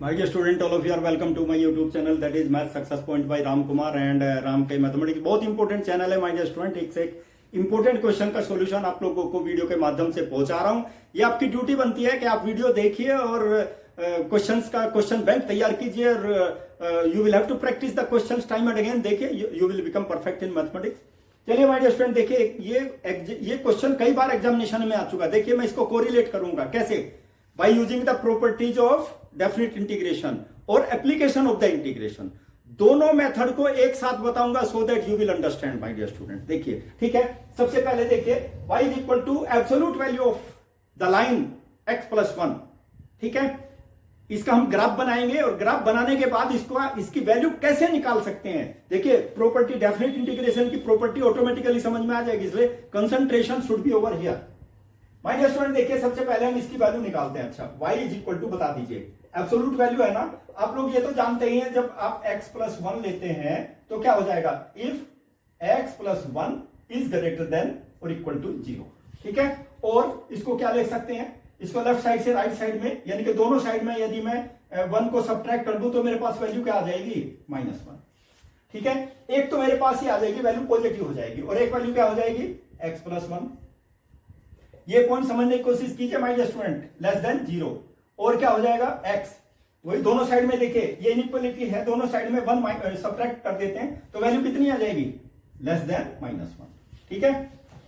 My dear student, all of you are welcome to my YouTube channel that is Math Success Point by Ram Kumar and Ram के mathematics. बहुत important channel है my dear student. एक से एक important question का solution आप लोगों को वीडियो के माध्यम से पहुंचा रहा हूं। ये आपकी ड्यूटी बनती है कि आप वीडियो देखिए और क्वेश्चंस का क्वेश्चन बैंक तैयार कीजिए और you will have to practice the questions time and again. देखिए you will become perfect in mathematics. चलिए माय डियर स्टूडेंट, देखिए ये क्वेश्चन कई बार एग्जामिनेशन में आ चुका है। देखिए मैं इसको कोरिलेट करूंगा कैसे, by using the properties of definite integration और एप्लीकेशन ऑफ द इंटीग्रेशन। दोनों मेथड को एक साथ बताऊंगा so that you will understand my dear student. देखिए ठीक है, सबसे पहले देखिए y is equal to absolute value of the line x plus 1। ठीक है, इसका हम ग्राफ बनाएंगे और ग्राफ बनाने के बाद इसकी वैल्यू कैसे निकाल सकते हैं। देखिए प्रॉपर्टी डेफिनेट इंटीग्रेशन की प्रॉपर्टी ऑटोमेटिकली समझ में आ जाएगी, इसलिए concentration should be over here. My dear student देखिए सबसे पहले हम इसकी वैल्यू निकालते हैं। अच्छा, y इज इक्वल टू बता दीजिए, एब्सोल्यूट वैल्यू है ना, आप लोग ये तो जानते ही हैं, जब आप x प्लस 1 लेते हैं तो क्या हो जाएगा, if x plus 1 is greater than और इक्वल टू 0। ठीक है, और इसको क्या ले सकते हैं, इसको लेफ्ट साइड से राइट साइड में, यानी कि दोनों साइड में यदि मैं 1 को सब्ट्रैक्ट कर दूं तो मेरे पास वैल्यू क्या आ जाएगी, -1। ठीक है, एक तो मेरे पास ही आ जाएगी वैल्यू पॉजिटिव हो जाएगी और एक वैल्यू क्या हो जाएगी, x प्लस 1। ये पॉइंट समझने की कोशिश कीजिए my dear student, less than 0। और क्या हो जाएगा, x, वही दोनों साइड में देखिए ये इनइक्वालिटी है, दोनों साइड में 1 सब्ट्रैक्ट कर देते हैं तो वैल्यू कितनी आ जाएगी, लेस देन -1। ठीक है,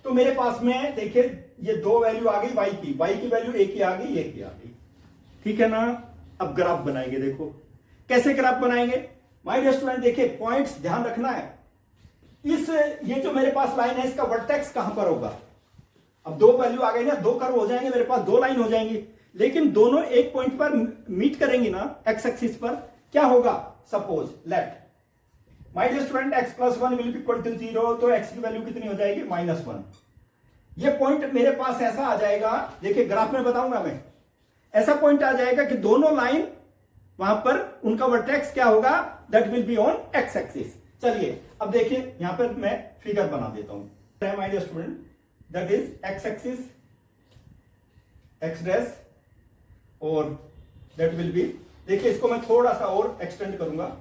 तो मेरे पास में देखिए ये दो वैल्यू आ गई y की वैल्यू एक ही आ गई, एक ही आ गई। ठीक है ना, अब ग्राफ बनाएंगे। देखो कैसे ग्राफ बनाएंगे माय डियर स्टूडेंट, देखिए पॉइंट्स ध्यान रखना है। ये जो मेरे पास लाइन है इसका वर्टेक्स कहां पर होगा, अब दो वैल्यू आ गई ना, दो कर्व हो जाएंगे मेरे पास, दो लाइन हो जाएंगी, लेकिन दोनों एक पॉइंट पर मीट करेंगी ना एक्स एक्सिस पर। क्या होगा, suppose let my dear student x plus 1 will be equal to 0, तो x की वैल्यू कितनी हो जाएगी, -1। ये पॉइंट मेरे पास ऐसा आ जाएगा, देखिए ग्राफ में बताऊंगा मैं, ऐसा पॉइंट आ जाएगा कि दोनों लाइन वहां पर उनका वर्टेक्स क्या होगा, that will be on x axis. चलिए अब देखिए यहां पर मैं फिगर बना देता हूं my dear student, that is X axis X dash और दैट विल बी, देखिए इसको मैं थोड़ा सा और एक्सटेंड करूंगा,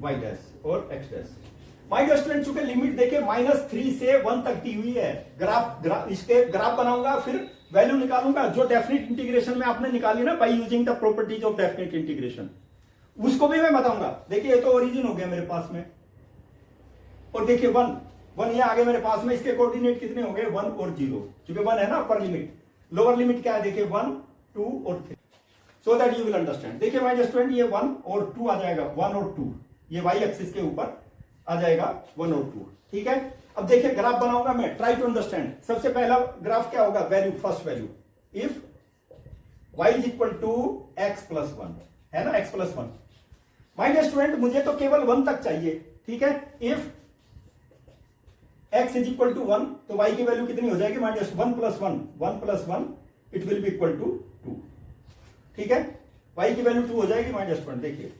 y डैश और x dash. My dear student चूंकि लिमिट देखिए -3 से 1 तक दी हुई है, इसके ग्राफ बनाऊंगा, फिर वैल्यू निकालूंगा जो डेफिनेट इंटीग्रेशन में आपने निकाली ना bye using the properties of definite integration, उसको भी मैं बताऊंगा। देखिए ये तो ओरिजिन हो गया मेरे पास में, और देखिए 1 ये आगे मेरे पास में, इसके कोऑर्डिनेट कितने हो गए, 1 और 0, क्योंकि 1 है ना अपर लिमिट, लोअर लिमिट क्या है देखिए 1 2 और 3, सो दैट यू विल अंडरस्टैंड। देखिए माय डियर स्टूडेंट ये 1 और 2 आ जाएगा, 1 और 2 ये y एक्सिस के ऊपर आ जाएगा 1 और 2। ठीक है, अब देखिए ग्राफ बनाऊंगा मैं, ट्राई टू अंडरस्टैंड। सबसे पहला ग्राफ क्या होगा, value, first value, if y is equal to x plus 1 है ना, x plus 1। My dear student मुझे तो केवल 1 तक चाहिए। ठीक है, if x is equal to 1 तो y की वैल्यू कितनी हो जाएगी, my dear 1 plus 1 it will be equal to 2। ठीक है, y की वैल्यू 2 हो जाएगी माय डियर स्टूडेंट। देखिए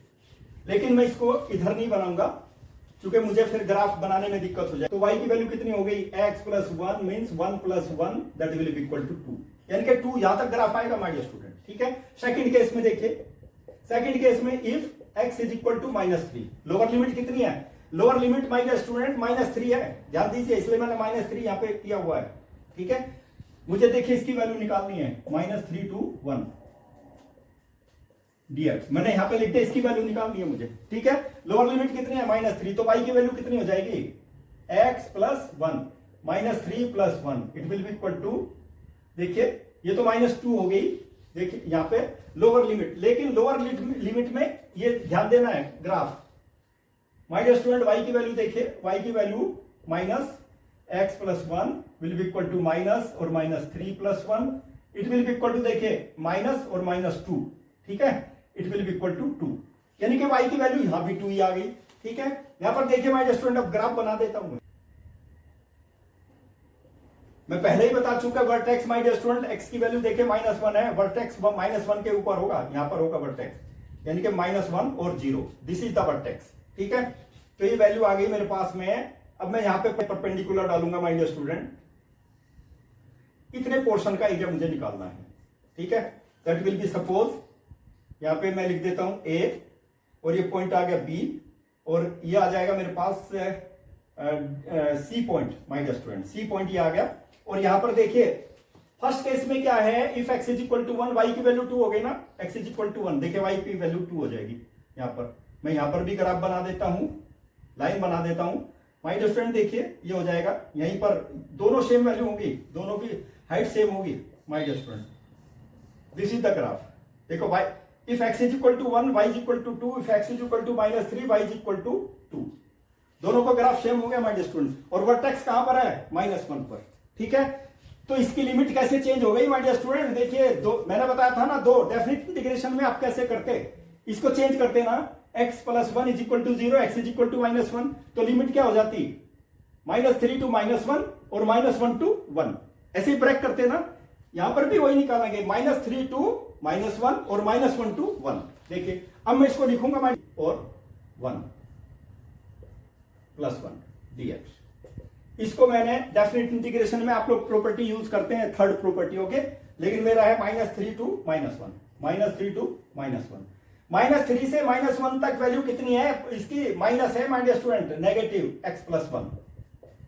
लेकिन मैं इसको इधर नहीं बनाऊंगा क्योंकि मुझे फिर ग्राफ बनाने में दिक्कत हो जाए, तो y की वैल्यू कितनी हो गई, x plus 1 means 1 plus 1 that will be equal to 2, यानी कि 2 यहां तक ग्राफ आएगा माय डियर स्टूडेंट। ठीक है, सेकंड केस में देखिए, सेकंड केस में if x is equal to -3, lower limit कितनी है, lower limit my dear student -3 है, ध्यान दीजिए, इसलिए मैंने -3 यहां पे किया हुआ है। ठीक है, मुझे देखिए इसकी वैल्यू निकालनी है, -3 to 1 dx, मैंने यहां पे लिख दिया, इसकी वैल्यू निकालनी है मुझे। ठीक है, लोअर लिमिट कितनी है, -3, तो y की वैल्यू कितनी हो जाएगी, x plus 1 -3 plus 1 it will be equal to, देखिए ये तो -2 हो गई, देखिए यहां पे लोअर लिमिट, लेकिन लोअर लिमिट में ये ध्यान देना है graph. My dear student y की वैल्यू देखिए, y की value -x plus 1 will be equal to minus और -3 plus 1 it will be equal to, देखिए माइनस और -2। ठीक है, it will be equal to 2, यानी कि y की वैल्यू यहां भी 2 ही आ गई। ठीक है, यहां पर देखिए माय डियर स्टूडेंट अब ग्राफ बना देता हूं मैं पहले ही बता चुका vertex my dear student, x की वैल्यू देखिए -1 है, वर्टेक्स -1 के ऊपर होगा, यहां पर होगा वर्टेक्स, यानी कि -1 और 0, दिस इज द वर्टेक्स। ठीक है, तो ये वैल्यू आ गई मेरे पास में। अब मैं यहां पे परपेंडिकुलर डालूंगा माय डियर स्टूडेंट, इतने पोर्शन का एरिया मुझे निकालना है। ठीक है, दैट विल बी सपोज, यहाँ पे मैं लिख देता हूं A, और ये पॉइंट आ गया B, और ये आ जाएगा मेरे पास C point, my dear student, C point ये आ गया। और यहां पर देखिए फर्स्ट केस में क्या है, if x is equal to 1, y की वैल्यू 2 हो गई ना, x इज इक्वल टू 1, देखिए y की वैल्यू 2 हो जाएगी। यहां पर मैं यहां पर भी ग्राफ बना देता हूं, लाइन बना देता हूं, माय डियर स्टूडेंट देखिए ये हो जाएगा, यहीं पर दोनों सेम वैल्यू होगी, दोनों की हाइट सेम होगी my dear student. This is the graph, देखो y if x is equal to 1, y is equal to 2, if x is equal to -3, y is equal to 2, दोनों का ग्राफ सेम हो गया my dear student. और vertex कहां पर है, -1 पर, ठीक है। तो इसकी लिमिट कैसे चेंज हो गई माय डियर स्टूडेंट, देखिए दो मैंने बताया था ना, दो डेफिनेट इंटीग्रेशन में आप कैसे करते, इसको चेंज करते ना, x + 1 is equal to 0, x is equal to -1, तो लिमिट क्या हो जाती, -3 टू -1 और -1 टू 1, ऐसे ही ब्रेक करते ना, यहां पर भी वही निकालेंगे, -3 टू -1 और -1 टू 1। देखिए अब मैं इसको लिखूंगा और 1 + 1 dx, इसको मैंने डेफिनेट इंटीग्रेशन में आप लोग प्रॉपर्टी यूज करते हैं, थर्ड प्रॉपर्टी, ओके। लेकिन मेरा है -3 टू -1, -3 टू -1, -3 से -1 तक वैल्यू कितनी है इसकी, माइनस है my dear student, negative x + 1,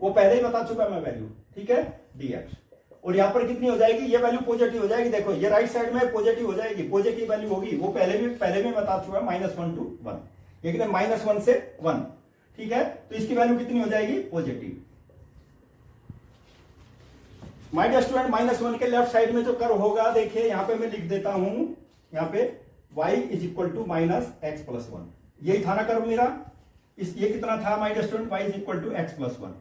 वो पहले ही बता चुका मैं वैल्यू, ठीक है, dx। और यहां पर कितनी हो जाएगी, ये वैल्यू पॉजिटिव हो जाएगी, देखो ये राइट साइड में पॉजिटिव हो जाएगी, पॉजिटिव वैल्यू होगी, वो पहले में बता चुका -1 टू 1, लेकिन -1 से 1, ठीक है। तो इसकी वैल्यू कितनी हो जाएगी, पॉजिटिव। माय डियर स्टूडेंट -1 के लेफ्ट साइड में जो कर्व होगा, देखिए यहां पे मैं लिख देता हूं, यहां पे y is equal to -x + 1, यही था ना कर्व मेरा, ये कितना था my dear student, y is equal to x + 1।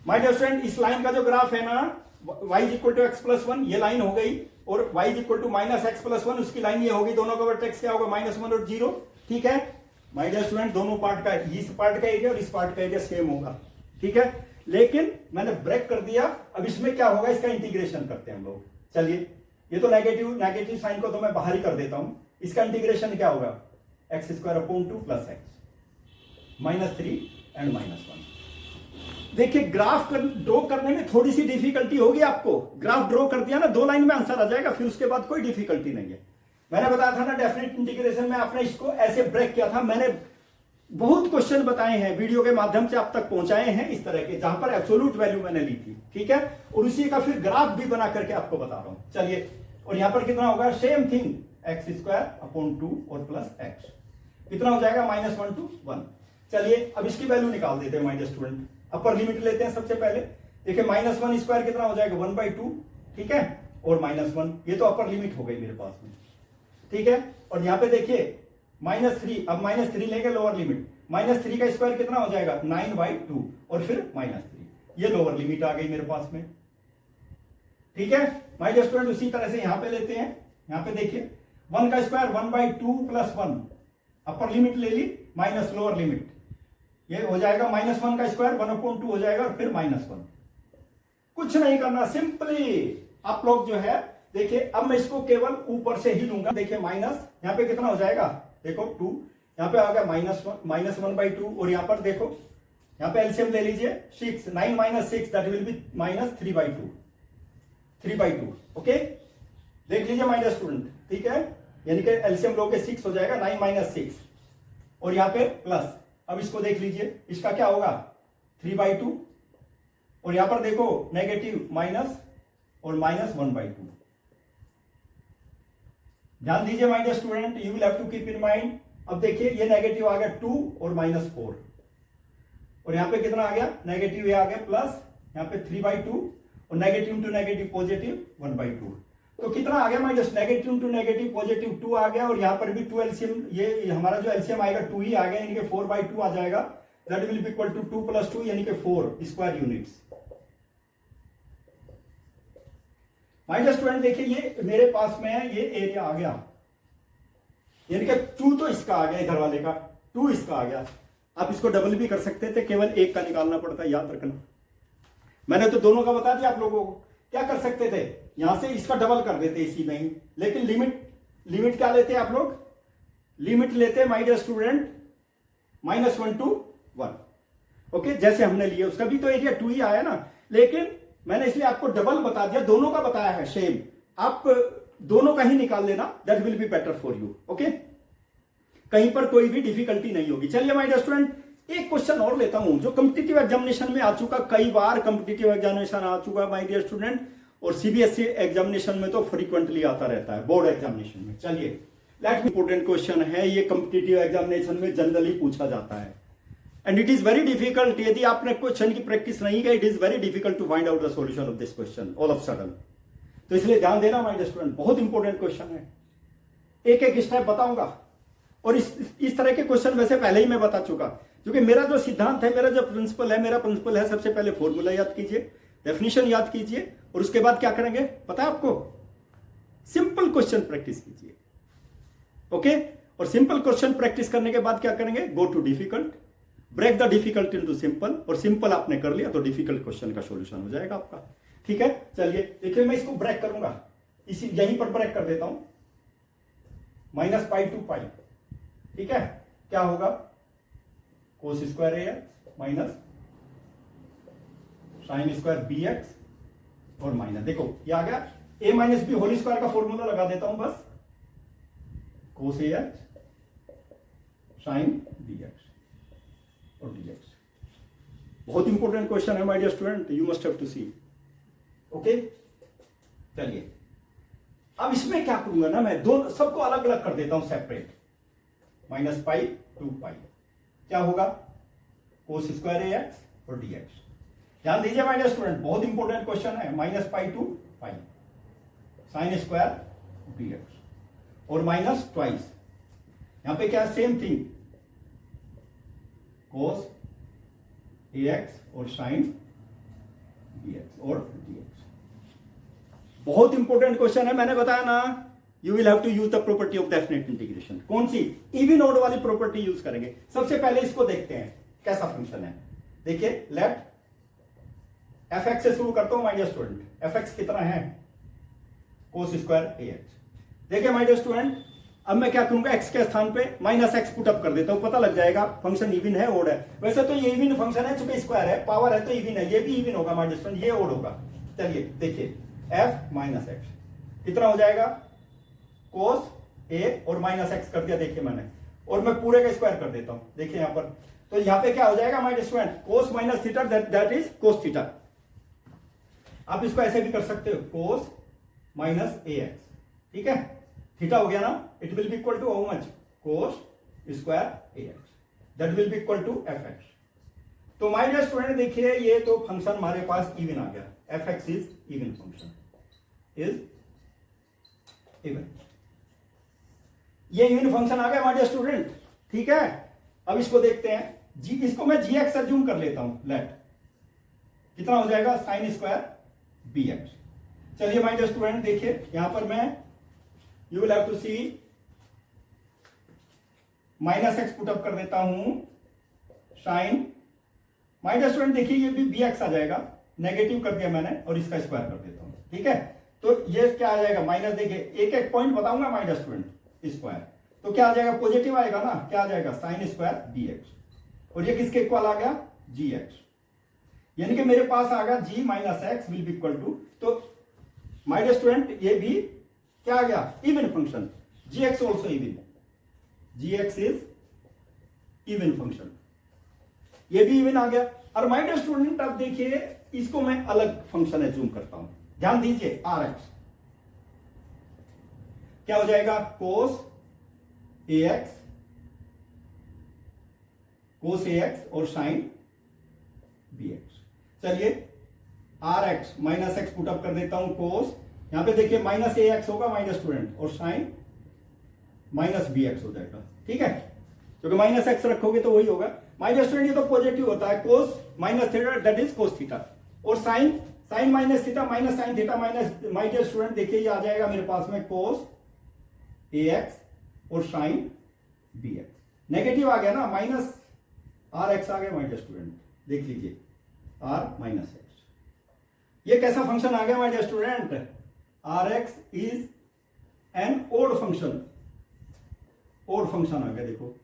My dear student इस लाइन का जो ग्राफ है ना, y is equal to x + 1, ये लाइन हो गई, और y is equal to -x + 1, उसकी लाइन ये होगी, दोनों का वर्टेक्स क्या होगा, -1 और 0, ठीक है। माय डियर स्टूडेंट दोनों पार्ट का, इस पार्ट का एरिया और इस पार्ट का एरिया सेम होगा, ठीक है। लेकिन मैंने ब्रेक कर दिया, अब इसमें क्या होगा, इसका इंटीग्रेशन करते हैं हम लोग। चलिए ये तो नेगेटिव साइन को तो मैं बाहर ही कर देता हूं, इसका इंटीग्रेशन क्या होगा, x² / 2 + x, -3 एंड -1। देखिए ग्राफ ड्रॉ करने में थोड़ी सी डिफिकल्टी होगी आपको, ग्राफ ड्रॉ कर दिया ना, 2 लाइन में आंसर आ जाएगा, फिर उसके बाद कोई डिफिकल्टी नहीं है। मैंने बताया था ना डेफिनेट इंटीग्रेशन में आपने इसको ऐसे ब्रेक किया था, मैंने बहुत क्वेश्चन बताए हैं, वीडियो के माध्यम से आप तक पहुंचाए हैं इस तरह के, जहां पर एब्सोल्यूट वैल्यू मैंने ली थी, ठीक है, और उसी का फिर ग्राफ भी बना करके आपको बता रहा हूं। चलिए, और यहां पर कितना होगा, सेम थिंग, x² / 2 और +x, कितना हो जाएगा, -1 टू 1। चलिए अब इसकी वैल्यू निकाल देते हैं my dear student, upper limit लेते हैं सबसे पहले, देखिए -1² कितना हो जाएगा, 1/2, ठीक है, और -1, ये तो अपर लिमिट हो गई मेरे पास में, ठीक है। और यहां पे देखिए -3, अब -3 लेंगे लोअर लिमिट, -3 का स्क्वायर कितना हो जाएगा, 9/2, और फिर -3, ये लोअर लिमिट आ गई मेरे पास में, ठीक है। माय डियर स्टूडेंट उसी तरह से यहां पे लेते हैं, यहां पे देखिए 1 का स्क्वायर 1/2 + 1, अपर लिमिट ले ली माइनस लोअर लिमिट, ये हो जाएगा -1 का स्क्वायर 1/2 हो जाएगा, और फिर -1। कुछ नहीं करना, सिंपली आप लोग जो है देखिए, अब मैं इसको केवल ऊपर से ही लूंगा, देखिए माइनस, यहां पे कितना हो जाएगा, देखो 2, यहां पे आ गया -1/2, और यहां पर देखो, यहां पे एलसीएम ले लीजिए 6, 9 - 6 दैट विल बी -3/2, 3/2, ओके। देख लीजिए माय डियर स्टूडेंट, ठीक है, यानी कि एलसीएम लोगे 6 हो जाएगा, 9 - 6, और यहां पे प्लस, अब इसको देख लीजिए, इसका क्या होगा, 3/2, और यहां पर देखो नेगेटिव माइनस और -1/2। ध्यान दीजिए my dear student, you will have to keep in mind. अब देखिए ये नेगेटिव आ गया 2 और -4, और यहां पे कितना आ गया, नेगेटिव ये आ गया प्लस, यहां पे 3/2, और नेगेटिव टू नेगेटिव पॉजिटिव 1/2, तो कितना आ गया my dear, negative to negative positive 2 आ गया, और यहां पर भी 2 एलसीएम, ये हमारा जो एलसीएम आएगा 2 ही आ गया, यानी कि 4/2 आ जाएगा, that will be equal to 2 + 2 यानी कि 4 square units. My dear student देखिए ये मेरे पास में है, ये एरिया आ गया, यानी कि 2 तो इसका आ गया, इधर वाले का 2 इसका आ गया। आप इसको डबल भी कर सकते थे, केवल एक का निकालना पड़ता है, याद रखना। मैंने तो दोनों का बता दिया आप लोगों को, क्या कर सकते थे, यहां से इसका डबल कर देते इसी में ही, लेकिन लिमिट क्या लेते आप लोग, लिमिट लेते my dear student -1 to 1, okay, जैसे हमने लिया, उसका भी तो एरिया 2 ही आया ना, लेकिन मैंने इसलिए आपको डबल बता दिया, दोनों का बताया है सेम, आप दोनों का ही निकाल लेना, that will be better for you. Okay, कहीं पर कोई भी डिफिकल्टी नहीं होगी। चलिए माय डियर स्टूडेंट, एक क्वेश्चन और लेता हूं जो कॉम्पिटिटिव एग्जामिनेशन में आ चुका, कई बार कॉम्पिटिटिव एग्जामिनेशन आ चुका माय डियर स्टूडेंट, और सीबीएसई एग्जामिनेशन में तो फ्रीक्वेंटली आता रहता है, बोर्ड एग्जामिनेशन में। चलिए लेट मी, इंपोर्टेंट क्वेश्चन है ये, कॉम्पिटिटिव एग्जामिनेशन में जनरली पूछा जाता है and it is very difficult. यदि आपने क्वेश्चन की प्रैक्टिस नहीं की, it is very difficult to find out the solution of this question all of sudden. तो इसलिए ध्यान देना माय डियर स्टूडेंट, बहुत इंपॉर्टेंट क्वेश्चन है, एक एक स्टेप बताऊंगा। और इस तरह के क्वेश्चन वैसे पहले ही मैं बता चुका, क्योंकि मेरा जो सिद्धांत है, मेरा जो प्रिंसिपल है, सबसे पहले फॉर्मूला याद कीजिए, डेफिनेशन याद कीजिए, और उसके बाद क्या करेंगे पता है आपको, सिंपल क्वेश्चन प्रैक्टिस कीजिए। ओके, और सिंपल क्वेश्चन प्रैक्टिस करने के बाद क्या करेंगे, go to difficult, break the difficult into simple, और सिंपल आपने कर लिया तो डिफिकल्ट क्वेश्चन का सॉल्यूशन हो जाएगा आपका। ठीक है, चलिए देखिए मैं इसको ब्रेक करूंगा, इसी यहीं पर ब्रेक कर देता हूं, -π to π। ठीक है, क्या होगा, cos square ax minus sin square bx और माइनस, देखो ये आ गया a minus B whole square का फॉर्मूला लगा देता हूं बस, cos ax sin bx और dx। बहुत इंपॉर्टेंट क्वेश्चन है my dear student, you must have to see. Okay, चलिए अब इसमें क्या करूंगा ना, मैं दो सबको अलग अलग कर देता हूं सेपरेट, -π to π, क्या होगा, cos स्क्वायर ax और dx। ध्यान दीजिए माय डियर स्टूडेंट, बहुत इंपॉर्टेंट क्वेश्चन है, -π to π, sin स्क्वायर bx और माइनस ट्वाइस, यहां पे क्या सेम थिंग, cos ax और sin bx और dx। बहुत इंपॉर्टेंट क्वेश्चन है, मैंने बताया ना, you will have to use the property of definite integration. कौन सी, इवन ऑड वाली प्रॉपर्टी यूज करेंगे। सबसे पहले इसको देखते हैं कैसा फंक्शन है। देखिए लेट fx से शुरू करता हूं माय डियर स्टूडेंट, fx कितना है, cos स्क्वायर ax। देखिए माय डियर स्टूडेंट, अब मैं क्या करूंगा, x के स्थान पे -x पुट अप कर देता हूं, पता लग जाएगा फंक्शन इवन है ऑड है। वैसे तो ये इवन फंक्शन है, चूंकि स्क्वायर है, पावर है तो इवन है, ये भी इवन होगा माय डियर स्टूडेंट, ये ऑड होगा। चलिए देखिए f माइनस एक्स कितना हो जाएगा, cos a और -x कर दिया, देखिए मैंने, और मैं पूरे का स्क्वायर कर देता हूं, देखिए यहां पर, तो यहां पे क्या हो जाएगा my dear student, cos minus theta that is cos theta. आप इसको ऐसे भी कर सकते हो, cos माइनस ax। ठीक है, थीटा हो गया ना, it will be equal to how much, cos square ax, that will be equal to fx। तो माय डियर स्टूडेंट देखिए, ये तो फंक्शन हमारे पास इवन आ गया, fx is even function, is even, ये इवन फंक्शन आ गया माय डियर स्टूडेंट। ठीक है, अब इसको देखते हैं, जी इसको मैं gx अज्यूम कर लेता हूं, लेट कितना हो जाएगा, sin स्क्वायर bx। चलिए माय डियर स्टूडेंट देखिए, यहां पर मैं, you will have to see, -x put up कर देता हूं, sin, माय डियर स्टूडेंट देखिए ये भी bx आ जाएगा, नेगेटिव कर दिया मैंने और इसका स्क्वायर कर देता हूं। ठीक है, तो ये क्या आ जाएगा, माइनस, देखिए एक एक पॉइंट बताऊंगा माय डियर स्टूडेंट, स्क्वायर, तो क्या आ जाएगा, पॉजिटिव आएगा ना, क्या आ जाएगा, sin स्क्वायर bx, और ये किसके इक्वल आ गया, gx, यानी कि मेरे पास आ गया g minus X will be equal to, तो माय डियर स्टूडेंट ये भी क्या आ गया, even function, gx also even, gx is even function, ये भी इवन आ गया। और माय डियर स्टूडेंट अब देखिए, इसको मैं अलग फंक्शन एज्यूम करता हूं, ध्यान दीजिए, rx क्या हो जाएगा, cos ax और sin bx। चलिए rx minus x put up कर देता हूं, cos, यहां पे देखिए -ax होगा माय डियर स्टूडेंट, और sin -bx हो जाएगा। ठीक है, क्योंकि -x रखोगे तो वही होगा माय डियर स्टूडेंट, ये तो पॉजिटिव होता है, cos minus theta that is cos theta, और sin minus theta minus sin theta minus, my dear student देखिए ये आ जाएगा मेरे पास में cos ax और sin bx, नेगेटिव आ गया ना, -rx आ गया माय डियर स्टूडेंट, देख लीजिए r माइनस एक्स, ये कैसा फंक्शन आ गया my dear student, rx is an odd function, odd function आ गया, देखो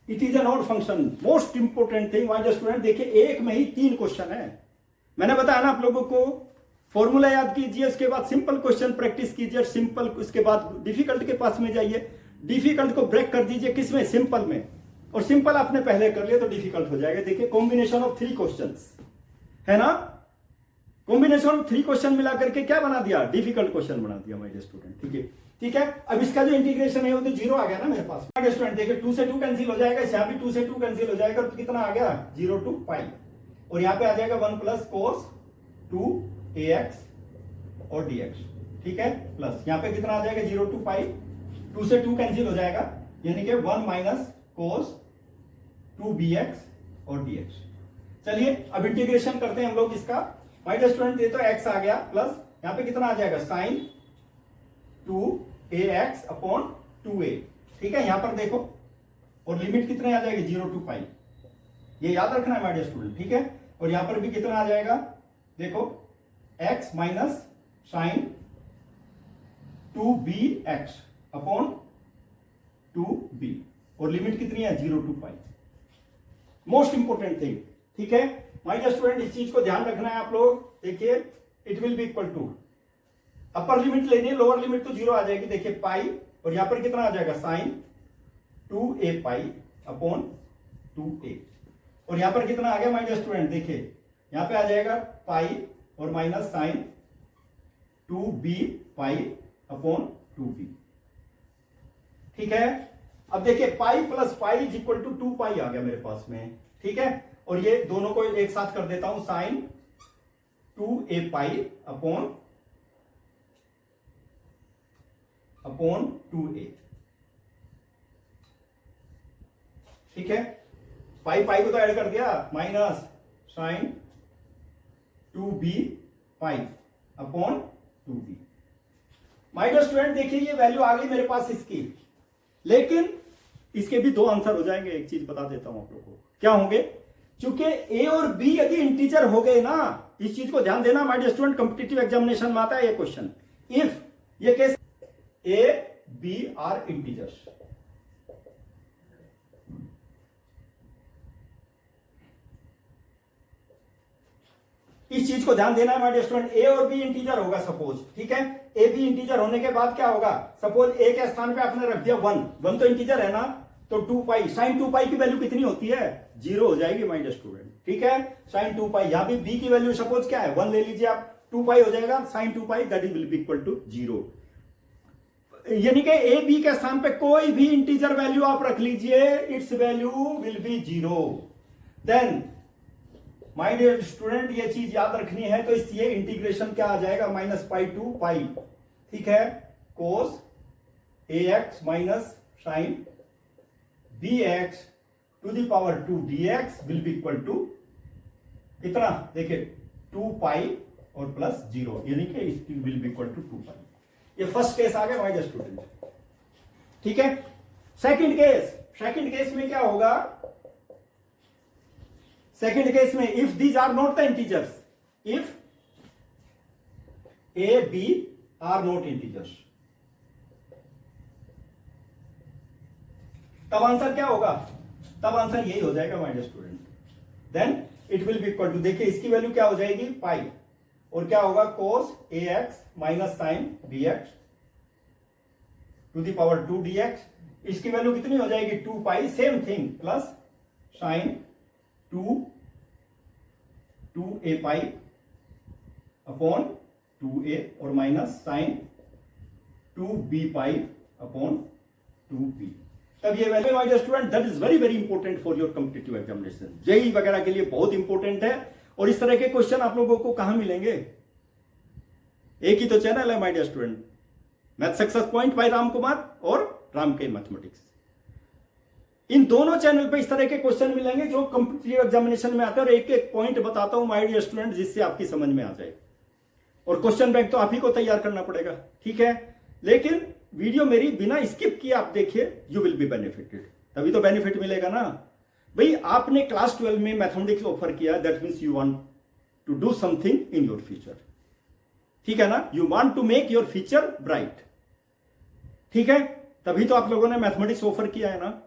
it is an odd function. Most important thing my dear student, देखिए एक में ही 3 क्वेश्चन है, मैंने बताया ना आप लोगों को, फॉर्मूला याद कीजिए, उसके बाद सिंपल क्वेश्चन प्रैक्टिस कीजिए, सिंपल उसके बाद डिफिकल्ट के पास में जाइए, डिफिकल्ट को ब्रेक कर दीजिए किसमें, सिंपल में, और सिंपल आपने पहले कर लिया तो डिफिकल्ट हो जाएगा। देखिए कॉम्बिनेशन ऑफ 3 क्वेश्चंस है ना, कॉम्बिनेशन ऑफ 3 क्वेश्चन मिला करके क्या बना दिया, डिफिकल्ट क्वेश्चन बना दिया माय डियर स्टूडेंट। ठीक है, ठीक है। अब इसका जो इंटीग्रेशन है वो तो 0 आ गया ना मेरे पास माय डियर स्टूडेंट। देखिए 2 से 2 कैंसिल हो जाएगा, यहाँ भी 2 से 2 कैंसिल हो जाएगा, तो कितना आ गया 0 to पाई, और यहाँ पे आ जाएगा 1 प्लस कोस 2ax और dx। ठीक है, प्लस यहाँ पे कितना आ जाएगा 0 to पाई, 2 से 2 कैंसिल हो जाएगा, यानी कि 1 माइनस कोस 2bx और dx। चलिए अब इंटीग्रेशन करते हैं हम लोग इसका माय डियर स्टूडेंट। ये तो x आ गया, प्लस यहाँ पे कितना आ जाएगा साइन 2ax अपॉन 2a। ठीक है, यहां पर देखो, और लिमिट कितने आ जाएगी 0 to पाई, ये याद रखना है माय डियर स्टूडेंट। ठीक है, और यहां पर भी कितना आ जाएगा, देखो x minus sign 2bx upon 2b, और लिमिट कितनी है 0 to pi. Most important thing. ठीक है माय डियर स्टूडेंट, इस चीज को ध्यान रखना है आप लोग। देखिए it will be equal to, upper limit लेनी है, लोअर लिमिट तो 0 आ जाएगी, देखिए पाई, और यहां पर कितना आ जाएगा sign 2a pi upon 2a, और यहां पर कितना आ गया माय डियर स्टूडेंट, देखिए यहां पे आ जाएगा पाई और minus sine 2b pi upon 2b। ठीक है, अब देखिए pi plus pi is equal to 2 pi आ गया मेरे पास में। ठीक है, और ये दोनों को एक साथ कर देता हूं, sign 2a pi upon 2a। ठीक है, पाई पाई को तो ऐड कर दिया, minus sine 2b pi upon 2b। My dear student देखिए ये वैल्यू आ गई मेरे पास इसकी, लेकिन इसके भी 2 आंसर हो जाएंगे। एक चीज बता देता हूं आप लोगों को, क्या होंगे, क्योंकि a और b यदि इंटीजर हो गए ना, इस चीज को ध्यान देना my dear student, competitive examination में आता है ये क्वेश्चन। इफ ये case a b are integers, इस चीज को ध्यान देना है माय डियर स्टूडेंट। ए और बी इंटीजर होगा सपोज, ठीक है, ए बी इंटीजर होने के बाद क्या होगा, सपोज ए के स्थान पे आपने रख दिया 1 तो इंटीजर है ना, तो 2 पाई, साइन 2 पाई की वैल्यू कितनी होती है 0 हो जाएगी माय डियर स्टूडेंट। ठीक है, साइन 2 पाई, यहां भी बी की वैल्यू सपोज क्या है 1 ले लीजिए आप, 2 पाई हो जाएगा, sine 2 pi that will be equal to 0। यानी कि ए बी के स्थान पे कोई भी इंटीजर वैल्यू आप रख लीजिए, its value will be 0। Then my dear student ये चीज याद रखनी है, तो इस ये इंटीग्रेशन क्या आ जाएगा, माइनस पाई टू पाई। ठीक है, cos A X minus sine B X to the power 2 dx will be equal to कितना, देखिए 2 पाई और प्लस 0, यानी कि will be equal to 2 pi. ये फर्स्ट केस आ गया माय डियर स्टूडेंट। ठीक है, सेकंड केस में क्या होगा, सेकंड केस में if these are not the integers, if A B are not integers, तब आंसर क्या होगा, तब आंसर यही हो जाएगा my dear student. Then it will be equal to, देखिए इसकी वैल्यू क्या हो जाएगी पाई, और क्या होगा cos A X minus sine B X to the power 2 dx, इसकी वैल्यू कितनी हो जाएगी 2 pi, same thing, plus sine 2a pi upon 2a और minus sine 2b pi upon 2b। तब ये value my dear student that is very very important for your competitive examination, JEE वगैरह के लिए बहुत इंपॉर्टेंट है। और इस तरह के क्वेश्चन आप लोगों को कहां मिलेंगे, एक ही तो चैनल है my dear student, math success point by Ram Kumar और राम के मैथमेटिक्स। इन दोनों चैनल पे इस तरह के क्वेश्चन मिलेंगे जो कॉम्पिटिटिव एग्जामिनेशन में आते हैं, और एक एक पॉइंट बताता हूं माय डियर स्टूडेंट जिससे आपकी समझ में आ जाए। और क्वेश्चन बैंक तो आप ही को तैयार करना पड़ेगा, ठीक है, लेकिन वीडियो मेरी बिना स्किप किए आप देखिए, यू विल बी बेनिफिटेड, तभी तो बेनिफिट मिलेगा ना भाई। आपने क्लास 12 में मैथमेटिक्स ऑफर किया, that means you want to do something in your future, ठीक है ना, you want to make your future bright, ठीक है, तभी तो आप लोगों ने मैथमेटिक्स ऑफर किया है ना।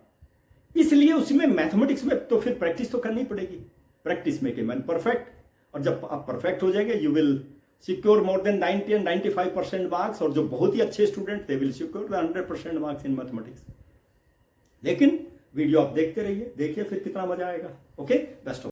इसलिए उसमें मैथमेटिक्स में तो फिर प्रैक्टिस तो करनी पड़ेगी, practice make a man perfect. और जब आप परफेक्ट हो जाएंगे you will secure more than 90 and 95% marks, और जो बहुत ही अच्छे student they will secure the 100% marks in mathematics. लेकिन वीडियो आप देखते रहिए, देखिए फिर कितना मजा आएगा। Okay, best of